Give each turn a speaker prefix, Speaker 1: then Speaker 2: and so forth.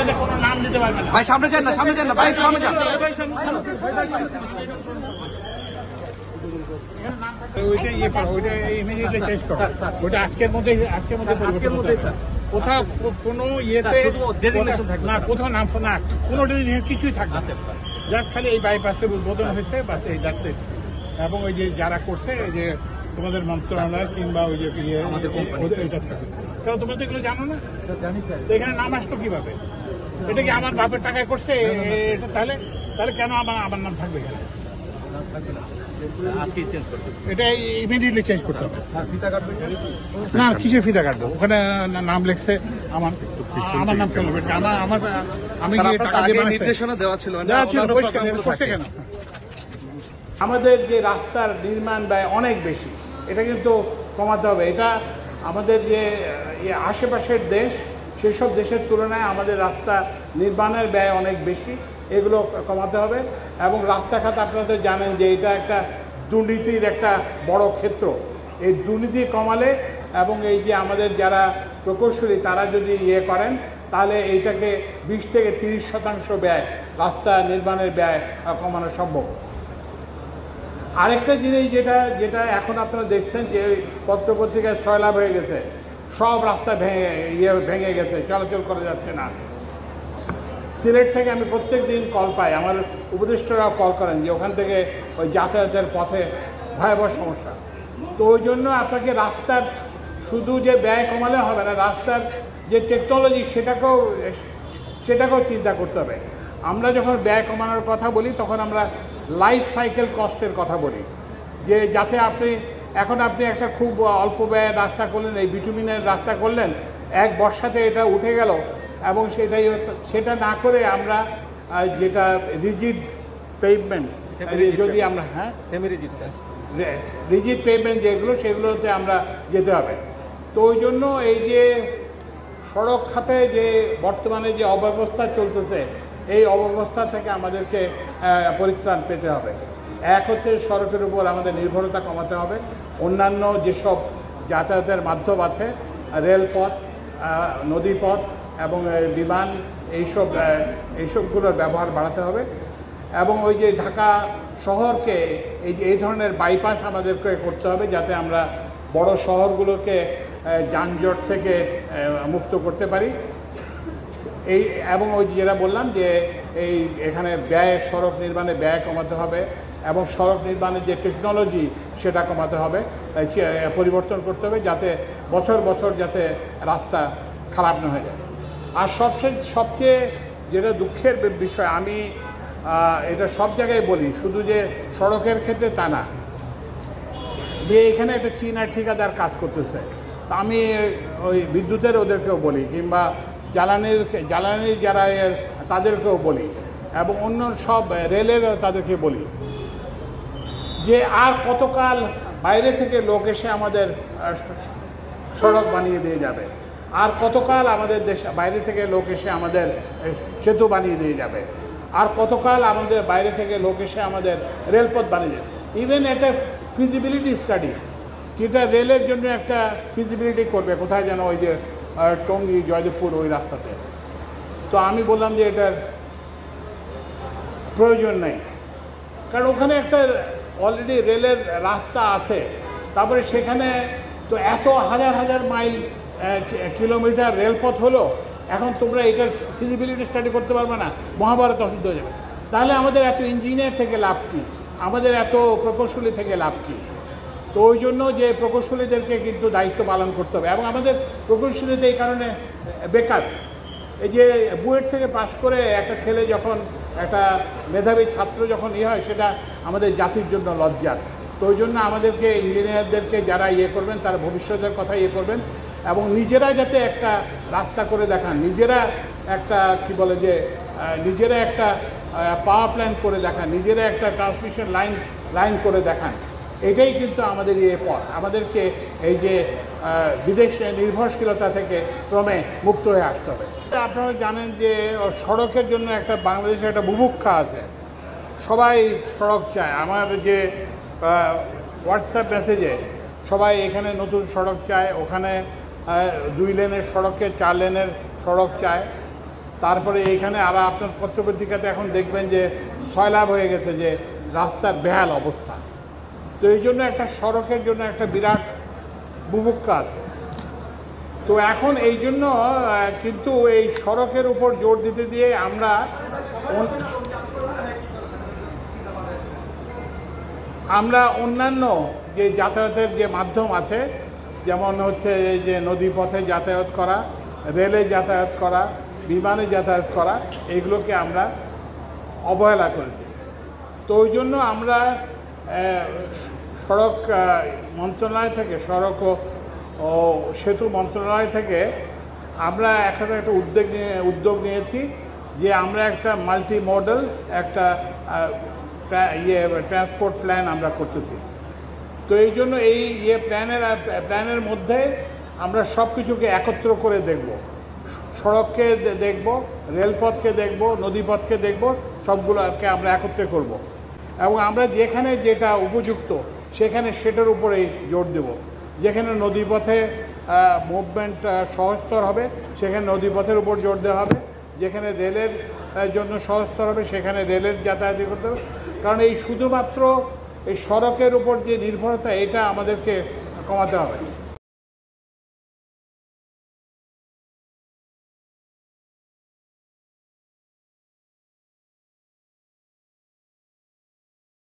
Speaker 1: এটাতে কোনো নাম দিতে পারবে না।
Speaker 2: ভাই সামনে যান না, সামনে যান না ভাই, সামনে যান।
Speaker 1: ওইটা ইয়ে করো, ওইটা ইমিডিয়েটলি চেঞ্জ করো। ওইটা আজকের মধ্যে কোথাও কোনো ইয়েতে না, কোথাও নাম না, কোনো কিছুই থাকবে না। জাস্ট খালি এই বাইপাসের উদ্বোধন হয়েছে, বাস এই জাস্ট। এবং ওই যে যারা করছে, এই যে তোমাদের মন্ত্রণালয় কিংবা ওই যে এটা থাকে, কারণ তোমরা তো এগুলো জানো না। তো এখানে নাম আসলো কিভাবে? এটা কি আমার বাপের টাকায় করছে? তাহলে তাহলে কেন আমার নাম থাকবে এখানে? এটা ইমিডিয়েটলি চেঞ্জ করতে হবে। না, কিসের ফিতা কাটবো? ওখানে নাম লিখছে আমার নাম কেন? আমি
Speaker 2: নির্দেশনা দেওয়া ছিল
Speaker 1: কেন? আমাদের যে রাস্তার নির্মাণ ব্যয় অনেক বেশি, এটা কিন্তু কমাতে হবে। এটা আমাদের যে আশেপাশের দেশ, সেসব দেশের তুলনায় আমাদের রাস্তা নির্মাণের ব্যয় অনেক বেশি, এগুলো কমাতে হবে। এবং রাস্তাঘাট আপনারা তো জানেন যে এটা একটা দুর্নীতির একটা বড় ক্ষেত্র। এই দুর্নীতি কমালে এবং এই যে আমাদের যারা প্রকৌশলী তারা যদি করেন, তাহলে এইটাকে 20 থেকে 30% ব্যয়, রাস্তা নির্মাণের ব্যয় কমানো সম্ভব। আরেকটা জিনিস যেটা এখন আপনারা দেখছেন যে পত্রপত্রিকায় সয়লাভ হয়ে গেছে, সব রাস্তা ভেঙে গেছে, চলাচল করা যাচ্ছে না। সিলেট থেকে আমি প্রত্যেক দিন কল পাই, আমার উপদেষ্টারাও কল করেন যে ওখান থেকে ওই যাতায়াতের পথে ভয়াবহ সমস্যা। তো ওই জন্য আপনাকে রাস্তার শুধু যে ব্যয় কমালে হবে না, রাস্তার যে টেকনোলজি সেটাকেও চিন্তা করতে হবে। আমরা যখন ব্যয় কমানোর কথা বলি, তখন আমরা লাইফ সাইকেল কস্টের কথা বলি, যে যাতে আপনি একটা খুব অল্প ব্যয়ের রাস্তা করলেন, এই বিটুমিনের রাস্তা করলেন, এক বর্ষাতে এটা উঠে গেল, এবং সেটা না করে আমরা যেটা রিজিড পেভমেন্ট, যদি আমরা রিজিড পেভমেন্ট সেগুলোতে আমরা যেতে হবে। তো ওই জন্য এই যে সড়ক খাতে যে বর্তমানে যে অব্যবস্থা চলতেছে, এই অব্যবস্থা থেকে আমাদেরকে পরিত্রাণ পেতে হবে। এক হচ্ছে সড়কের উপর আমাদের নির্ভরতা কমাতে হবে। অন্যান্য যেসব যাতায়াতের মাধ্যম আছে, রেলপথ, নদীপথ এবং বিমান, এইসবগুলোর ব্যবহার বাড়াতে হবে। এবং ওই যে ঢাকা শহরকে এই ধরনের বাইপাস আমাদেরকে করতে হবে, যাতে আমরা বড় শহরগুলোকে যানজট থেকে মুক্ত করতে পারি। এবং ওই যেটা বললাম যে এখানে সড়ক নির্মাণে ব্যয় কমাতে হবে, এবং সড়ক নির্মাণের যে টেকনোলজি সেটা কমাতে হবে, পরিবর্তন করতে হবে, যাতে বছর বছর যাতে রাস্তা খারাপ না হয়ে যায়। আর সবচেয়ে যেটা দুঃখের বিষয়, আমি এটা সব জায়গায় বলি, শুধু যে সড়কের ক্ষেত্রে তা না, যে এখানে একটা চীনা ঠিকাদার কাজ করতেছে। তা আমি ওই বিদ্যুতের ওদেরকেও বলি, কিংবা জ্বালানির যারা তাদেরকেও বলি, এবং অন্য সব রেলেরও তাদেরকে বলি, যে আর কতকাল বাইরে থেকে লোক এসে আমাদের সড়ক বানিয়ে দিয়ে যাবে? আর কতকাল আমাদের বাইরে থেকে লোক এসে আমাদের সেতু বানিয়ে দিয়ে যাবে? আর কতকাল আমাদের বাইরে থেকে লোক এসে আমাদের রেলপথ বানিয়ে যাবে? ইভেন একটা ফিজিবিলিটি স্টাডি, যেটা রেলের জন্য একটা ফিজিবিলিটি করবে, কোথায় যেন ওই যে টঙ্গী জয়দেবপুর ওই রাস্তাতে। তো আমি বললাম যে এটার প্রয়োজন নেই, কারণ ওখানে একটা অলরেডি রেলের রাস্তা আছে। তারপরে সেখানে তো এত হাজার হাজার মাইল কিলোমিটার রেলপথ হলো, এখন তোমরা এটার ফিজিবিলিটি স্টাডি করতে পারবে না, মহাভারত অশুদ্ধ হয়ে যাবে। তাহলে আমাদের এত ইঞ্জিনিয়ার থেকে লাভ কী? আমাদের এত প্রকৌশলী থেকে লাভ কী? তো ওই জন্য যে প্রকৌশলীদেরকে কিন্তু দায়িত্ব পালন করতে হবে। এবং আমাদের প্রকৌশলীদের এই কারণে বেকার। এই যে বুয়েট থেকে পাশ করে একটা ছেলে যখন, একটা মেধাবী ছাত্র যখন হয়, সেটা আমাদের জাতির জন্য লজ্জার। তো ওই জন্য আমাদেরকে ইঞ্জিনিয়ারদেরকে যারা করবেন, তারা ভবিষ্যতের কথা করবেন, এবং নিজেরা যাতে একটা রাস্তা করে দেখান, নিজেরা একটা নিজেরা একটা পাওয়ার প্ল্যান্ট করে দেখান, নিজেরা একটা ট্রান্সমিশন লাইন করে দেখান। এটাই কিন্তু আমাদের পথ। আমাদেরকে এই যে বিদেশ নির্ভরশীলতা থেকে ক্রমে মুক্ত হয়ে আসতে হবে। আপনারা জানেন যে সড়কের জন্য বাংলাদেশে একটা বুভুক্ষা আছে, সবাই সড়ক চায়। আমার যে হোয়াটসঅ্যাপ মেসেজে সবাই এখানে নতুন সড়ক চায়, ওখানে 2 লেনের সড়ককে 4 লেনের সড়ক চায়। তারপরে এইখানে আর আপনার পত্রপত্রিকাতে এখন দেখবেন যে সয়লাভ হয়ে গেছে, যে রাস্তার বেহাল অবস্থা। তো এই জন্য একটা সড়কের জন্য একটা বিরাট বুভুক্ষা আছে। তো এখন এই জন্য কিন্তু এই সড়কের উপর জোর দিতে দিয়ে আমরা অন্যান্য যে যাতায়াতের যে মাধ্যম আছে, যেমন হচ্ছে এই যে নদীপথে যাতায়াত করা, রেলে যাতায়াত করা, বিমানে যাতায়াত করা, এইগুলোকে আমরা অবহেলা করেছি। তো ওই জন্য আমরা সড়ক মন্ত্রণালয় থেকে, সড়ক ও সেতু মন্ত্রণালয় থেকে আমরা একটা উদ্যোগ নিয়েছি যে আমরা একটা মাল্টি মডেল একটা ট্রান্সপোর্ট প্ল্যান আমরা করতেছি। তো এই জন্য এই প্ল্যানের মধ্যে আমরা সব কিছুকে একত্র করে দেখব, সড়ককে দেখব, রেলপথকে দেখব, নদীপথকে দেখব, সবগুলোকে আমরা একত্রে করব। এবং আমরা যেখানে যেটা উপযুক্ত সেটার উপরেই জোর দেব। যেখানে নদীপথে মুভমেন্ট সহজতর হবে সেখানে নদীপথের উপর জোর দেওয়া হবে, যেখানে রেলের জন্য সহজতর হবে সেখানে রেলের যাতায়াত করতে হবে। কারণ এই শুধুমাত্র এই সড়কের উপর যে নির্ভরতা, এটা আমাদেরকে কমাতে হবে।